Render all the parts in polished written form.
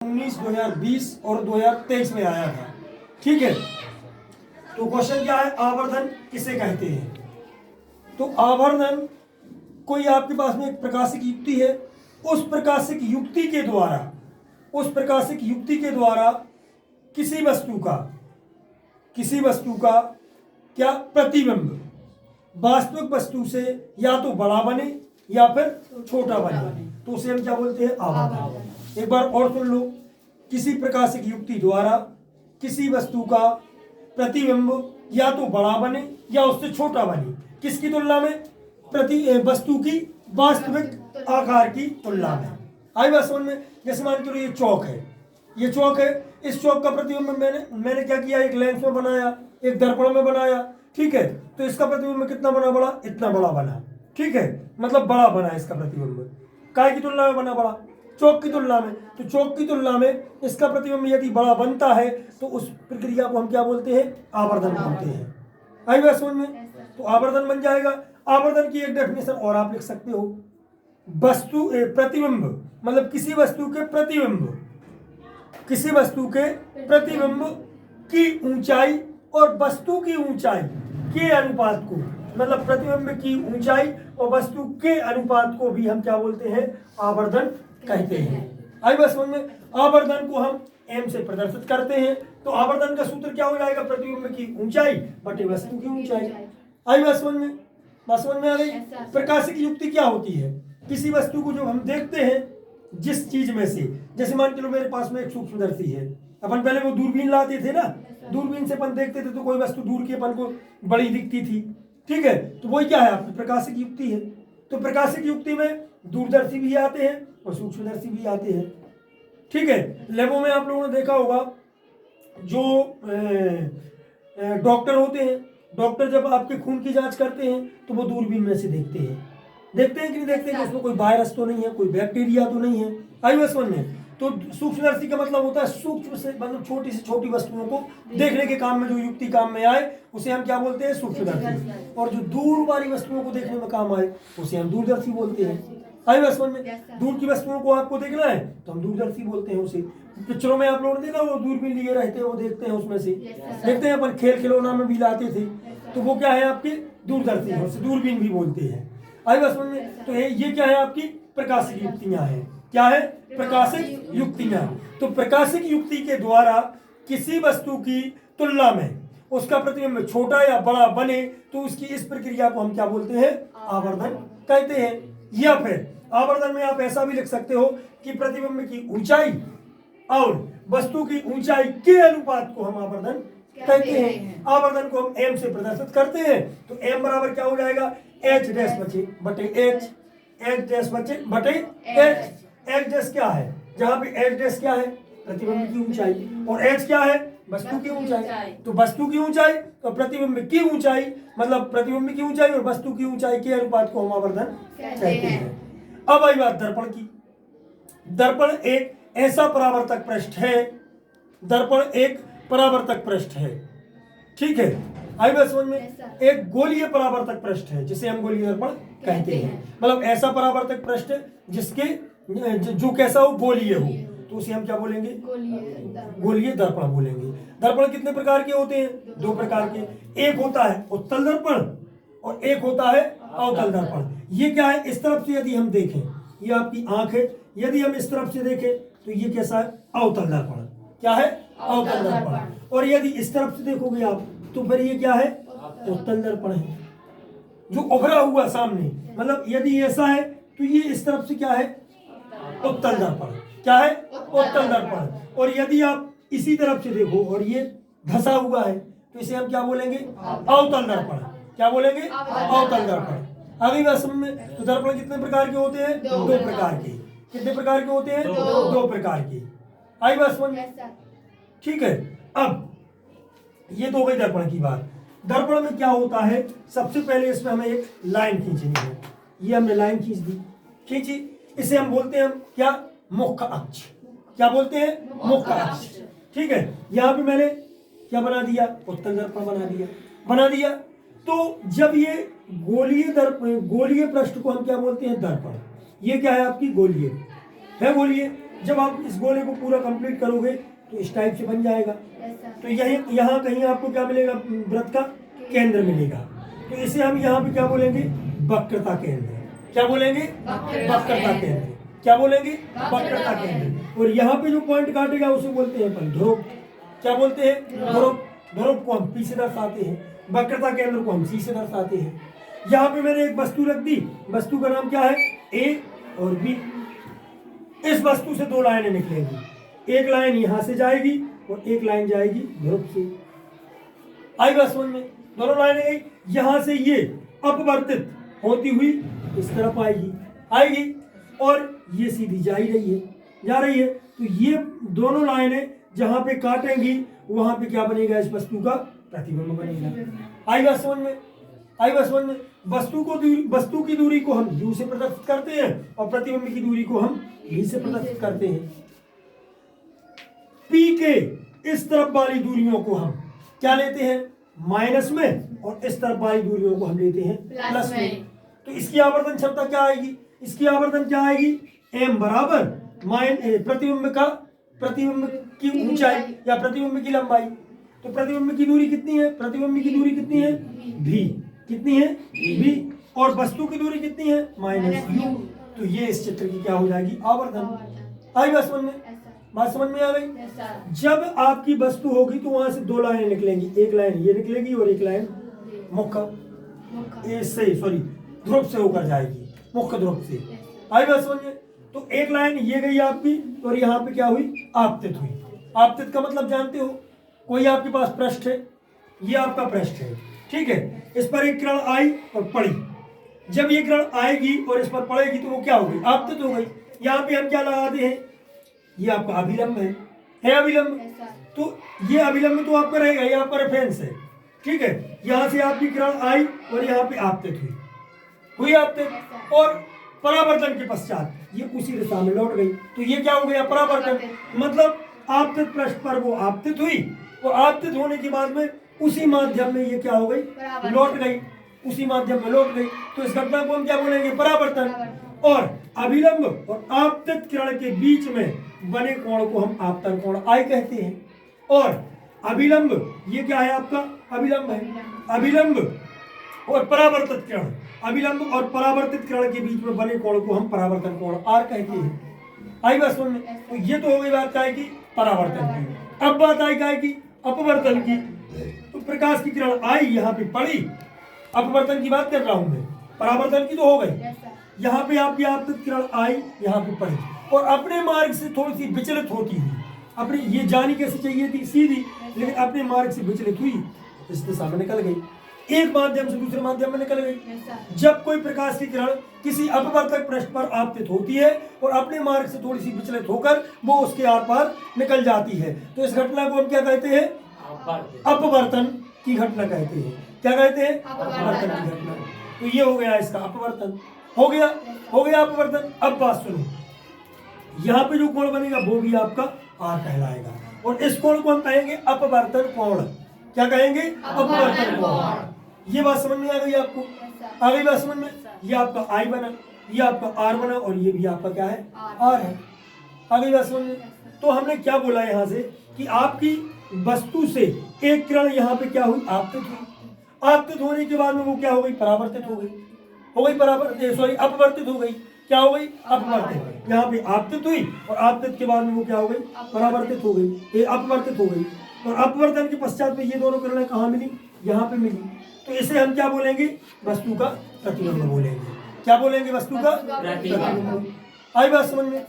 19, 2020 और 2023 में आया था। ठीक है, तो क्वेश्चन क्या है, आवर्धन किसे कहते हैं। तो आवर्धन कोई आपके पास में एक प्रकाशिक युक्ति है, उस प्रकाशिक युक्ति के द्वारा किसी वस्तु का क्या प्रतिबिंब वास्तविक वस्तु से या तो बड़ा बने या फिर छोटा बने, तो उसे हम क्या बोलते हैं, आवर्धन। एक बार और सुन लो, किसी प्रकाशिक युक्ति द्वारा किसी वस्तु का प्रतिबिंब या तो बड़ा बने या उससे छोटा बने, किसकी तुलना में, वस्तु की वास्तविक आकार की तुलना में। आई बात समझ में। जैसे मान के ये चौक है, इस चौक का प्रतिबिंब मैंने क्या किया, एक लेंस में बनाया, एक दर्पण में बनाया। ठीक है, तो इसका प्रतिबिंब कितना बना, बड़ा, इतना बड़ा बना। ठीक है, मतलब बड़ा बना इसका प्रतिबिंब, काय की तुलना में बना, बड़ा, चौक की तुलना में। तो चौक की तुलना में इसका प्रतिबिंब यदि बड़ा बनता है तो उस प्रक्रिया को हम क्या बोलते हैं, आवर्धन बोलते हैं। आई बात समझ में। तो आवर्धन बन जाएगा। आवर्धन की एक डेफिनेशन और आप लिख सकते हो, प्रतिबिंब मतलब किसी वस्तु के प्रतिबिंब की ऊंचाई और वस्तु की ऊंचाई के अनुपात को, मतलब प्रतिबिंब की ऊंचाई और वस्तु के अनुपात को भी हम क्या बोलते हैं, आवर्धन कहते हैं। आई बस समझ में। आवर्धन को हम एम से प्रदर्शित करते हैं, तो आवर्धन का सूत्र क्या हो जाएगा, प्रतिबिंब की ऊंचाई बटे वस्तु की ऊंचाई। आई बस समझ में, बात समझ में आ गई। प्रकाशिक युक्ति क्या होती है, किसी वस्तु को जो हम देखते हैं जिस चीज में से, जैसे मान के लो मेरे पास में एक सूक्ष्मदर्शी है, अपन पहले वो दूरबीन लाते थे ना, दूरबीन से अपन देखते थे तो कोई वस्तु दूर की अपन को बड़ी दिखती थी। ठीक है, तो वही क्या है, आपकी प्रकाशिक युक्ति है। तो प्रकाशिक युक्ति में दूरदर्शी भी आते हैं और सूक्ष्मदर्शी भी आते हैं। ठीक है, लैबों में आप लोगों ने देखा होगा, जो डॉक्टर होते हैं, डॉक्टर जब आपके खून की जांच करते हैं तो वो दूरबीन में से देखते हैं कि नहीं देखते हैं कि उसमें कोई वायरस तो नहीं है, कोई बैक्टीरिया तो नहीं है। आई बस में। तो सूक्ष्मदर्शी का मतलब होता है सूक्ष्म से मतलब छोटी से छोटी वस्तुओं को देखने के काम में जो युक्ति काम में आए उसे हम क्या बोलते हैं, सूक्ष्मदर्शी। और जो दूर वाली वस्तुओं को देखने में काम आए उसे हम दूरदर्शी बोलते हैं। आई बस में। दूर की वस्तुओं को आपको देखना है तो हम दूरदर्शी बोलते हैं उसे। पिक्चरों में आप लोगों ने देखा, वो दूरबीन लिए रहते हैं, वो देखते हैं, उसमें से देखते हैं, अपन खेल खिलौना में भी लाते थे, तो वो क्या है, आपकी दूरदर्शी है, उसे दूरबीन भी बोलते हैं। आई बस में। तो ये क्या है, आपकी प्रकाशिक युक्तियां हैं। क्या है, प्रकाशिक युक्तियां। तो प्रकाशिक युक्ति के द्वारा किसी वस्तु की तुलना में उसका प्रतिबिंब छोटा या बड़ा बने तो उसकी इस प्रक्रिया को हम क्या बोलते हैं, आवर्धन कहते हैं। या फिर आवर्धन में आप ऐसा भी लिख सकते हो कि प्रतिबिंब की ऊंचाई और वस्तु की ऊंचाई के अनुपात को हम आवर्धन कहते हैं। आवर्धन को हम एम से प्रदर्शित करते हैं, तो एम बराबर क्या हो जाएगा, एच डैश बटे एच, एच डैश बटे एच। एच डैश क्या है, जहां पे एच डैश क्या है, प्रतिबिंब की ऊंचाई, और एच क्या है, वस्तु की ऊंचाई। तो वस्तु की ऊंचाई और प्रतिबिंब की ऊंचाई, मतलब प्रतिबिंब की ऊंचाई और वस्तु की ऊंचाई के अनुपात को हम आवर्धन कहते हैं। अब आई बात दर्पण की। दर्पण एक ऐसा परावर्तक पृष्ठ है, दर्पण एक परावर्तक पृष्ठ है। ठीक है, आई बात समझ में। एक गोलीय परावर्तक पृष्ठ है जिसे हम गोलीय दर्पण कहते हैं, मतलब ऐसा परावर्तक पृष्ठ जिसके जो कैसा हो, गोलीय हो, तो उसे हम क्या बोलेंगे, गोलीय दर्पण बोलेंगे। दर्पण कितने प्रकार के होते हैं, दो प्रकार के। एक होता है उत्तल दर्पण और एक होता है अवतल दर्पण। ये क्या है, इस तरफ से यदि हम देखें, ये आपकी आंख है, यदि हम इस तरफ से देखें तो ये कैसा है, अवतल दर्पण। क्या है, अवतल दर्पण। और यदि इस तरफ से देखोगे आप तो फिर ये क्या है, उत्तल दर्पण है, जो उभरा हुआ सामने, मतलब यदि ऐसा है तो ये इस तरफ से क्या है, उत्तल दर्पण। क्या है, उत्तल दर्पण। और यदि आप इसी तरफ से देखो और ये धसा हुआ है तो इसे हम क्या बोलेंगे, अवतल दर्पण। क्या बोलेंगे, अवतल दर्पण। आगे बात समझ में। तो दर्पण कितने प्रकार के होते हैं, दो प्रकार के। कितने प्रकार के होते हैं, दो प्रकार के। आई बात समझ में। ठीक है, अब ये तो हो गई दर्पण की बात। दर्पण में क्या होता है, सबसे पहले इसमें हमें एक लाइन खींचनी है। ये हमने लाइन खींच दी, खींची, इसे हम बोलते हैं क्या, मुख्य अक्ष। क्या बोलते हैं, मुख्य अक्ष। ठीक है, यहां पे मैंने क्या बना दिया, उत्तल दर्पण बना दिया। तो जब ये गोलीय पृष्ठ को हम क्या बोलते हैं, दर्पण। ये क्या है, आपकी गोलीय है, गोलीय। जब आप इस गोले को पूरा कंप्लीट करोगे तो इस टाइप से बन जाएगा। तो यही यहाँ कहीं आपको क्या मिलेगा, वृत्त का केंद्र मिलेगा। तो इसे हम यहाँ पे क्या बोलेंगे, वक्रता केंद्र। क्या बोलेंगे, वक्रता केंद्र। क्या बोलेंगे, वक्रता केंद्र। और यहाँ पे जो पॉइंट काटेगा उसे बोलते हैं अपन ध्रुव। क्या बोलते हैं, ध्रुव। ध्रुव को हम पी से दर्शाते हैं, वक्रता केंद्र को हम सी से दर्शाते हैं। यहाँ पे मैंने एक वस्तु रख दी, वस्तु का नाम क्या है, ए और बी। इस वस्तु से दो लाइनें निकलेंगी, एक लाइन यहाँ से जाएगी और एक लाइन जाएगी ध्रुव से। आई बात समझ में, दोनों लाइनें गई। यहाँ से ये अपवर्तित होती हुई इस तरफ आएगी और ये सीधी जा रही है। तो ये दोनों लाइनें जहाँ पे काटेंगी वहां पे क्या बनेगा, इस वस्तु का प्रतिबिंब बनेगा। आई बात समझ में, आई बात समझ में। वस्तु की दूरी को हम u से प्रदर्शित करते हैं और प्रतिबिंब की दूरी को हम v से प्रदर्शित करते हैं। P के इस तरफ वाली दूरियों को हम क्या लेते हैं, माइनस में, और इस तरफ वाली दूरियों को हम लेते हैं प्लस में। तो इसकी आवर्तन क्षमता क्या आएगी, इसकी आवर्तन क्या आएगी, m बराबर प्रतिबिंब की ऊंचाई या प्रतिबिंब की लंबाई। तो प्रतिबिंब की दूरी कितनी है, प्रतिबिंब की दूरी कितनी है, v। कितनी है, v। और वस्तु की दूरी कितनी है, -u। तो ये इस चित्र की क्या हो जाएगी, आवर्तन। आई बात समझ में, बात समझ में आ गई। जब आपकी वस्तु होगी तो वहां से दो लाइनें निकलेंगी, एक लाइन ये निकलेगी और एक लाइन मुख्य से ध्रुव से होकर जाएगी, मुख्य ध्रुव से। आई बात समझ में। तो एक लाइन ये गई आपकी और यहाँ पे क्या हुई, आपतित हुई। आपतित का मतलब जानते हो, कोई आपके पास पृष्ठ है, ये आपका पृष्ठ है, ठीक है। इस पर एक किरण आई और पड़ी। जब ये किरण आएगी और इस पर पड़ेगी तो वो क्या हो गई, आपतित हो गई। यहाँ पे हम क्या लगाते हैं, ये आपका अभिलंब है अभिलंब। तो ये अभिलंब तो आपका रहेगा, ये आपका रेफरेंस है, ठीक है। यहाँ से आपकी किरण आई और यहाँ पे आपतित हुई आपतित, और परावर्तन के पश्चात ये उसी दिशा में लौट गई। तो ये क्या हो गया, परावर्तन। मतलब आपतित पृष्ठ पर वो आपतित हुई और आपतित होने के बाद में उसी माध्यम में ये क्या हो गई, लौट गई, उसी माध्यम में लौट गई। तो इस घटना को हम क्या बोलेंगे, परावर्तन। और अभिलंब और आपतित किरण के बीच में बने कोण को हम आपतन कोण आई कहते हैं। और अभिलंब ये क्या है, आपका अभिलंब है। अभिलंब और परावर्तित किरण, अभिलंब और परावर्तित किरण के बीच में बने कोण को हम परावर्तन कोण आर कहते हैं। आई बात समझ में। तो ये तो हो गई बात क्या है कि परावर्तन की। अब बात आई क्या है कि अपवर्तन की। तो प्रकाश की किरण आई, यहाँ पे पड़ी, अपवर्तन की बात कर रहा हूं मैं, परावर्तन की तो हो गई। यहाँ पे आपकी आपतित किरण आई, यहाँ पे पड़ी और अपने मार्ग से थोड़ी सी विचलित होती हुई, अपनी ये जानी कैसे चाहिए थी, सीधी, लेकिन अपने मार्ग से विचलित हुई, इस दिशा में निकल गई, एक माध्यम से दूसरे माध्यम में निकल गई। जब कोई प्रकाश की किरण किसी अपवर्तक पृष्ठ पर आपतित होती है और अपने मार्ग से थोड़ी सी विचलित होकर वो उसके आर पार निकल जाती है, तो इस घटना को हम क्या कहते हैं, अपवर्तन की घटना कहते हैं। क्या कहते हैं, अपवर्तन की घटना। तो ये हो गया इसका अपवर्तन, हो गया अपवर्तन। अब बात सुनो, यहाँ पे जो कोण बनेगा वो भी आपका आर कहलाएगा और इस कोण को हम कहेंगे अपवर्तन कोण। क्या कहेंगे, अपवर्तन कोण। ये बात समझ में आ गई आपको, आ गई बात समझ में। ये आपका आई बना, ये आपका आर बना और ये भी आपका क्या है, आर है। आ गई बात समझ में। तो हमने क्या बोला यहाँ से कि आपकी वस्तु से एक किरण यहाँ पे क्या हुई, आपतित हुई। आपतित होने के बाद में वो क्या हो गई, परावर्तित हो गई अपवर्तित हो गई। क्या हो गई, अपवर्तित। यहाँ पे आपतित हुई और आपतित के बाद में वो क्या हो गई, परावर्तित हो गई, ये अपवर्तित हो गई। और अपवर्तन के पश्चात में ये दोनों किरणें कहाँ मिली, यहाँ पे मिली। तो इसे हम क्या बोलेंगे, वस्तु का प्रतिबिंब बोलेंगे। क्या बोलेंगे, वस्तु का प्रतिबिंब। आई बात समझ में।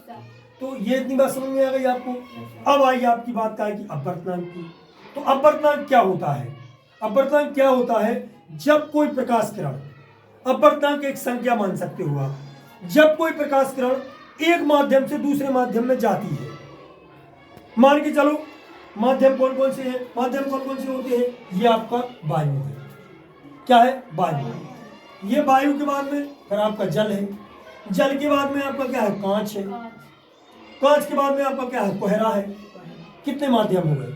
तो ये इतनी बात समझ में आ गई आपको। अब आई आपकी बात का है कि अपवर्तनांक की। तो अपवर्तनांक क्या होता है, अपवर्तनांक क्या होता है, जब कोई प्रकाश किरण, अपवर्तनांक एक संख्या मान सकते हो आप, जब कोई प्रकाश किरण एक माध्यम से दूसरे माध्यम में जाती है। मान के चलो माध्यम कौन कौन से हैं, माध्यम कौन कौन से होते हैं, ये आपका वायु है। क्या है, वायु। ये वायु के बाद में फिर आपका जल है, जल के बाद में आपका क्या है, कांच है, कांच के बाद में आपका क्या है, कोहरा है। कितने माध्यम हो गए,